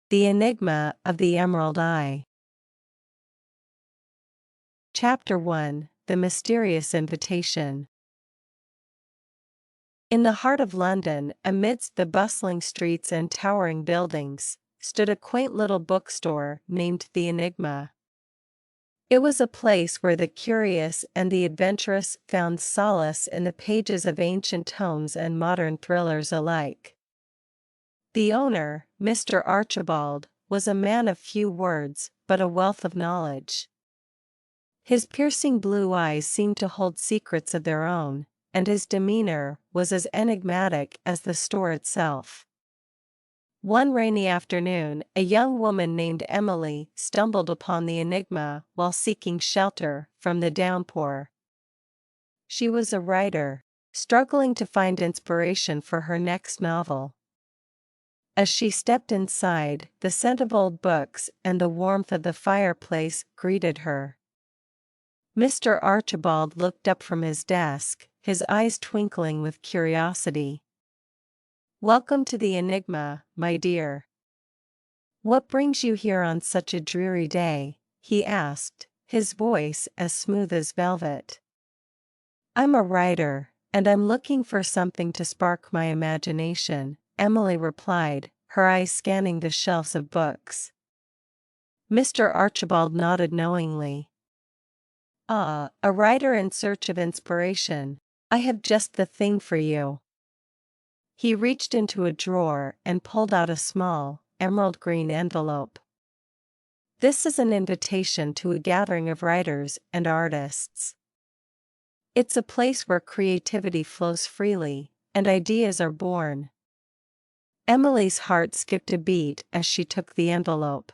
The Enigma of the Emerald Eye. Chapter 1: The Mysterious Invitation. In the heart of London, amidst the bustling streets and towering buildings, stood a quaint little bookstore named The Enigma. It was a place where the curious and the adventurous found solace in the pages of ancient tomes and modern thrillers alike. The owner, Mr. Archibald, was a man of few words, but a wealth of knowledge. His piercing blue eyes seemed to hold secrets of their own, and his demeanor was as enigmatic as the store itself. One rainy afternoon, a young woman named Emily stumbled upon the Enigma while seeking shelter from the downpour. She was a writer, struggling to find inspiration for her next novel. As she stepped inside, the scent of old books and the warmth of the fireplace greeted her. Mr. Archibald looked up from his desk, his eyes twinkling with curiosity. "Welcome to the Enigma, my dear. What brings you here on such a dreary day?" he asked, his voice as smooth as velvet. "I'm a writer, and I'm looking for something to spark my imagination," Emily replied, her eyes scanning the shelves of books. Mr. Archibald nodded knowingly. "Ah, a writer in search of inspiration. I have just the thing for you." He reached into a drawer and pulled out a small, emerald green envelope. "This is an invitation to a gathering of writers and artists. It's a place where creativity flows freely, and ideas are born." Emily's heart skipped a beat as she took the envelope.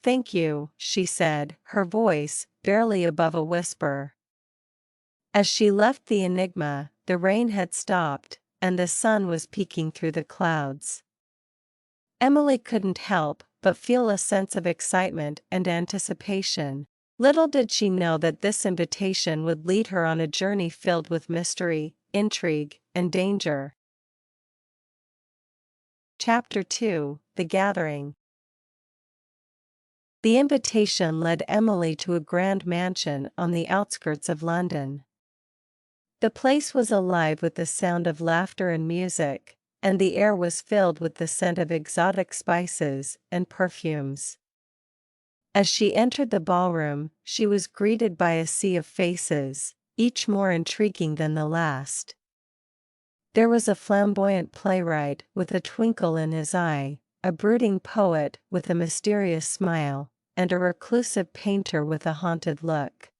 "Thank you," she said, her voice barely above a whisper. As she left the Enigma, the rain had stopped, and the sun was peeking through the clouds. Emily couldn't help but feel a sense of excitement and anticipation. Little did she know that this invitation would lead her on a journey filled with mystery, intrigue, and danger. Chapter 2: The Gathering. The invitation led Emily to a grand mansion on the outskirts of London. The place was alive with the sound of laughter and music, and the air was filled with the scent of exotic spices and perfumes. As she entered the ballroom, she was greeted by a sea of faces, each more intriguing than the last. There was a flamboyant playwright with a twinkle in his eye, a brooding poet with a mysterious smile, and a reclusive painter with a haunted look.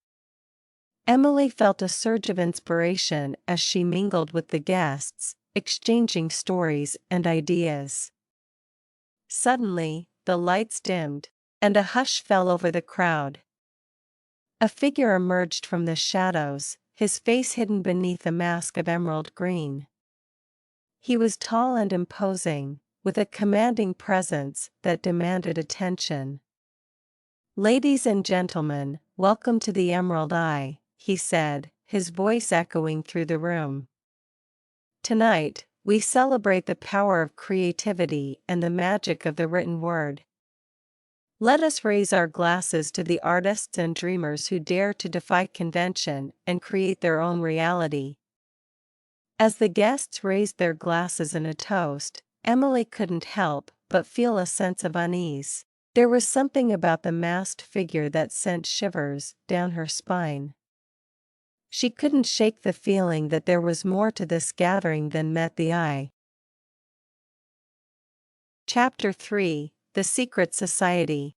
Emily felt a surge of inspiration as she mingled with the guests, exchanging stories and ideas. Suddenly, the lights dimmed, and a hush fell over the crowd. A figure emerged from the shadows, his face hidden beneath a mask of emerald green. He was tall and imposing, with a commanding presence that demanded attention. "Ladies and gentlemen, welcome to the Emerald Eye," he said, his voice echoing through the room. "Tonight, we celebrate the power of creativity and the magic of the written word. Let us raise our glasses to the artists and dreamers who dare to defy convention and create their own reality." As the guests raised their glasses in a toast, Emily couldn't help but feel a sense of unease. There was something about the masked figure that sent shivers down her spine. She couldn't shake the feeling that there was more to this gathering than met the eye. Chapter 3: The Secret Society.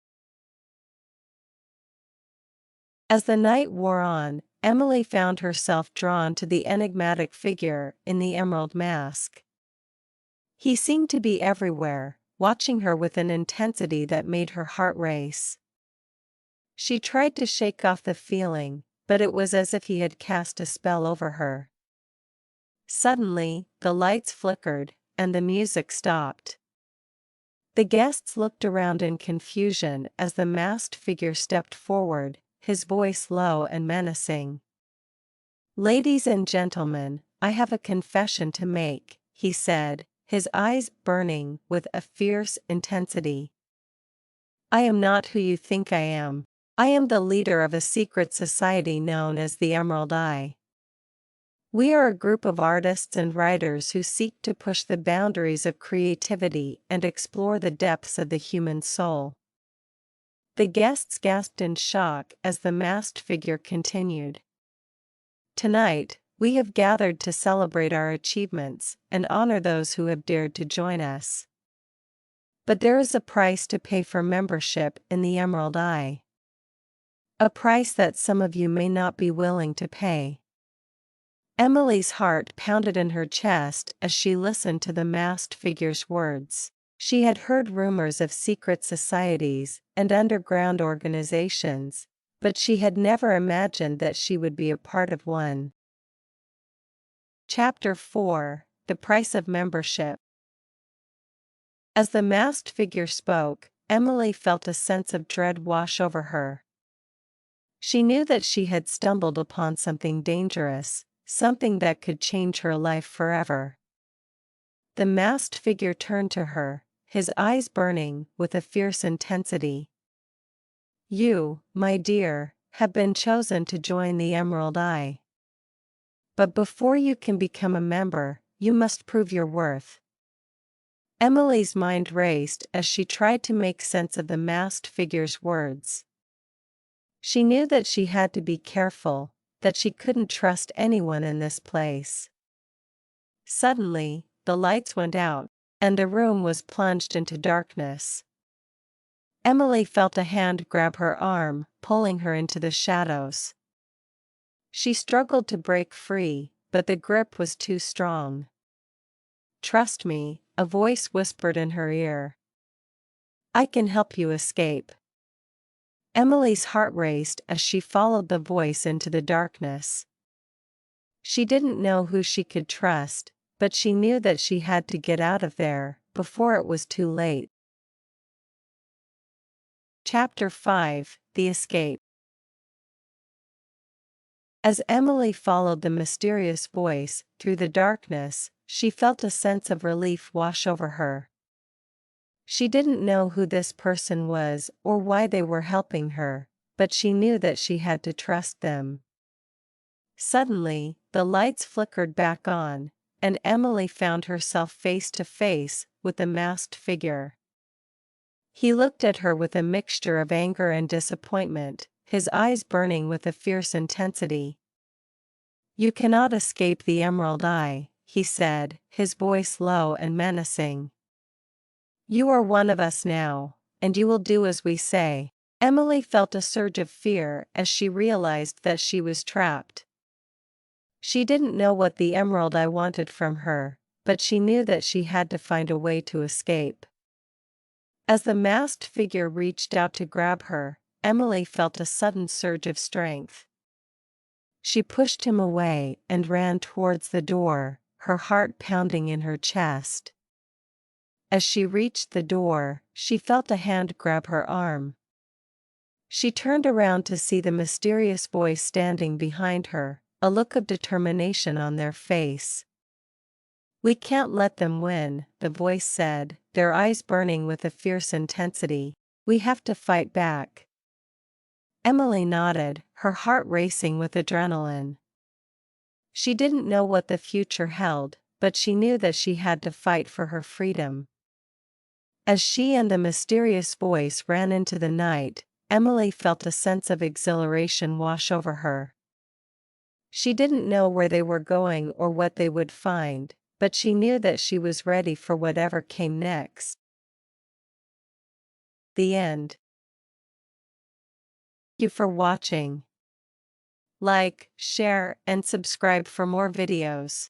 As the night wore on, Emily found herself drawn to the enigmatic figure in the emerald mask. He seemed to be everywhere, watching her with an intensity that made her heart race. She tried to shake off the feeling, but it was as if he had cast a spell over her. Suddenly, the lights flickered, and the music stopped. The guests looked around in confusion as the masked figure stepped forward, his voice low and menacing. "Ladies and gentlemen, I have a confession to make," he said, his eyes burning with a fierce intensity. "I am not who you think I am. I am the leader of a secret society known as the Emerald Eye. We are a group of artists and writers who seek to push the boundaries of creativity and explore the depths of the human soul." The guests gasped in shock as the masked figure continued. "Tonight, we have gathered to celebrate our achievements and honor those who have dared to join us. But there is a price to pay for membership in the Emerald Eye. A price that some of you may not be willing to pay." Emily's heart pounded in her chest as she listened to the masked figure's words. She had heard rumors of secret societies and underground organizations, but she had never imagined that she would be a part of one. Chapter 4: The Price of Membership. As the masked figure spoke, Emily felt a sense of dread wash over her. She knew that she had stumbled upon something dangerous, something that could change her life forever. The masked figure turned to her, his eyes burning with a fierce intensity. "You, my dear, have been chosen to join the Emerald Eye. But before you can become a member, you must prove your worth." Emily's mind raced as she tried to make sense of the masked figure's words. She knew that she had to be careful, that she couldn't trust anyone in this place. Suddenly, the lights went out, and the room was plunged into darkness. Emily felt a hand grab her arm, pulling her into the shadows. She struggled to break free, but the grip was too strong. "Trust me," a voice whispered in her ear. "I can help you escape." Emily's heart raced as she followed the voice into the darkness. She didn't know who she could trust, but she knew that she had to get out of there before it was too late. Chapter 5: The Escape. As Emily followed the mysterious voice through the darkness, she felt a sense of relief wash over her. She didn't know who this person was or why they were helping her, but she knew that she had to trust them. Suddenly, the lights flickered back on, and Emily found herself face to face with the masked figure. He looked at her with a mixture of anger and disappointment, his eyes burning with a fierce intensity. "You cannot escape the Emerald Eye," he said, his voice low and menacing. "You are one of us now, and you will do as we say." Emily felt a surge of fear as she realized that she was trapped. She didn't know what the Emerald Eye wanted from her, but she knew that she had to find a way to escape. As the masked figure reached out to grab her, Emily felt a sudden surge of strength. She pushed him away and ran towards the door, her heart pounding in her chest. As she reached the door, she felt a hand grab her arm. She turned around to see the mysterious voice standing behind her, a look of determination on their face. "We can't let them win," the voice said, their eyes burning with a fierce intensity. "We have to fight back." Emily nodded, her heart racing with adrenaline. She didn't know what the future held, but she knew that she had to fight for her freedom. As she and the mysterious voice ran into the night, Emily felt a sense of exhilaration wash over her. She didn't know where they were going or what they would find, but she knew that she was ready for whatever came next. The end. Thank you for watching. Like, share, and subscribe for more videos.